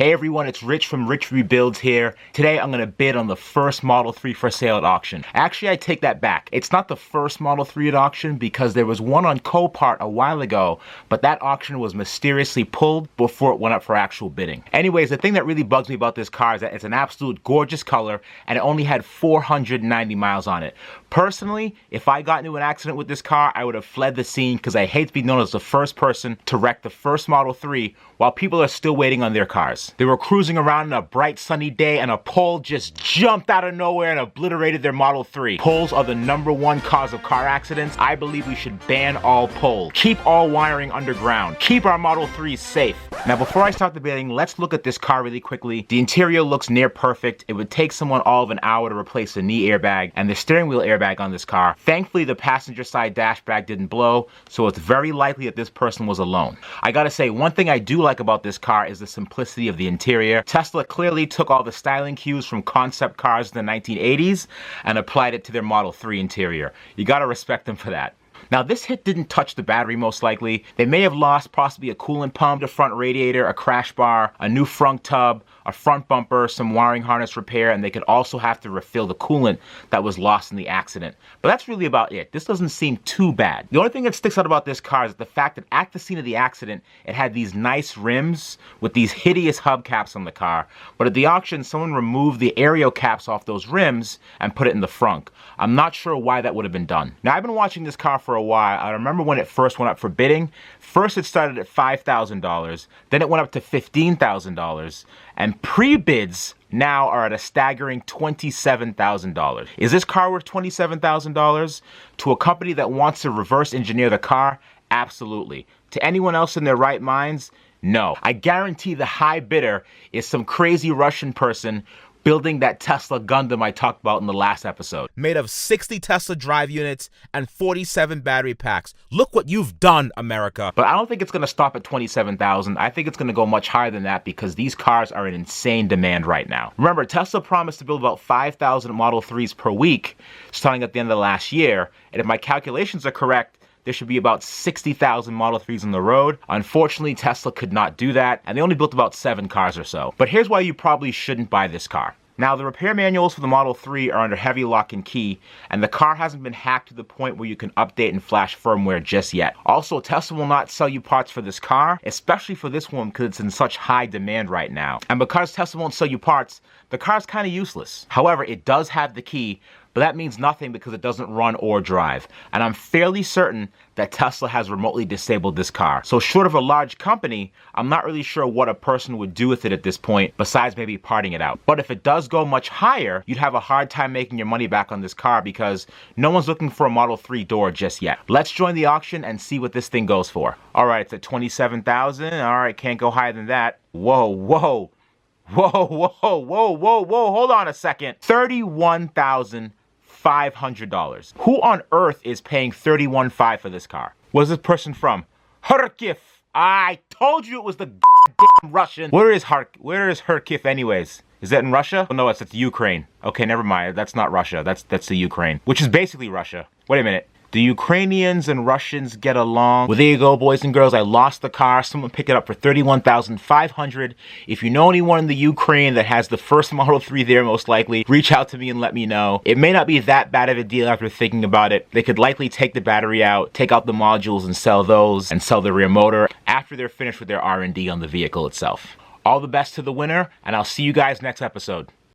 Hey everyone, it's Rich from Rich Rebuilds here. Today I'm going to bid on the first Model 3 for sale at auction. Actually, I take that back. It's not the first Model 3 at auction because there was one on Copart a while ago, but that auction was mysteriously pulled before it went up for actual bidding. Anyways, the thing that really bugs me about this car is that it's an absolute gorgeous color and it only had 490 miles on it. Personally, if I got into an accident with this car, I would have fled the scene because I hate to be known as the first person to wreck the first Model 3 while people are still waiting on their cars. They were cruising around on a bright sunny day and a pole just jumped out of nowhere and obliterated their Model 3. Poles are the #1 cause of car accidents. I believe we should ban all poles. Keep all wiring underground. Keep our Model 3s safe. Now before I start debating, let's look at this car really quickly. The interior looks near perfect. It would take someone all of an hour to replace the knee airbag and the steering wheel airbag on this car. Thankfully, the passenger side dash bag didn't blow, so it's very likely that this person was alone. I gotta say, one thing I do like about this car is the simplicity of the interior. Tesla clearly took all the styling cues from concept cars in the 1980s and applied it to their Model 3 interior. You gotta respect them for that. Now this hit didn't touch the battery most likely. They may have lost possibly a coolant pump, a front radiator, a crash bar, a new front tub, a front bumper, some wiring harness repair, and they could also have to refill the coolant that was lost in the accident. But that's really about it. This doesn't seem too bad. The only thing that sticks out about this car is the fact that at the scene of the accident, it had these nice rims with these hideous hubcaps on the car. But at the auction, someone removed the aerial caps off those rims and put it in the frunk. I'm not sure why that would have been done. Now I've been watching this car for a while. I remember when it first went up for bidding. First it started at $5,000, then it went up to $15,000, and pre-bids now are at a staggering $27,000. Is this car worth $27,000? To a company that wants to reverse engineer the car? Absolutely. To anyone else in their right minds? No. I guarantee the high bidder is some crazy Russian person building that Tesla Gundam I talked about in the last episode. Made of 60 Tesla drive units and 47 battery packs. Look what you've done, America. But I don't think it's gonna stop at 27,000. I think it's gonna go much higher than that because these cars are in insane demand right now. Remember, Tesla promised to build about 5,000 Model 3s per week starting at the end of last year. And if my calculations are correct, there should be about 60,000 Model 3s on the road. Unfortunately, Tesla could not do that, and they only built about 7 cars or so. But here's why you probably shouldn't buy this car. Now, the repair manuals for the Model 3 are under heavy lock and key, and the car hasn't been hacked to the point where you can update and flash firmware just yet. Also, Tesla will not sell you parts for this car, especially for this one because it's in such high demand right now. And because Tesla won't sell you parts, the car's kind of useless. However, it does have the key, but that means nothing because it doesn't run or drive. And I'm fairly certain that Tesla has remotely disabled this car. So short of a large company, I'm not really sure what a person would do with it at this point, besides maybe parting it out. But if it does go much higher, you'd have a hard time making your money back on this car because no one's looking for a Model 3 door just yet. Let's join the auction and see what this thing goes for. All right, it's at $27,000. All right, can't go higher than that. Whoa, whoa. Whoa, whoa, whoa, whoa, whoa, hold on a second. $31,500. Who on earth is paying $31,500 for this car? Where's this person from? Kharkiv. I told you it was the goddamn Russian. Where is Kharkiv anyways? Is that in Russia? Oh no, it's at the Ukraine. Okay, never mind. That's not Russia. That's the Ukraine, which is basically Russia. Wait a minute. Do Ukrainians and Russians get along? Well, there you go, boys and girls. I lost the car. Someone picked it up for $31,500. If you know anyone in the Ukraine that has the first Model 3 there, most likely, reach out to me and let me know. It may not be that bad of a deal after thinking about it. They could likely take the battery out, take out the modules and sell those, and sell the rear motor after they're finished with their R&D on the vehicle itself. All the best to the winner, and I'll see you guys next episode.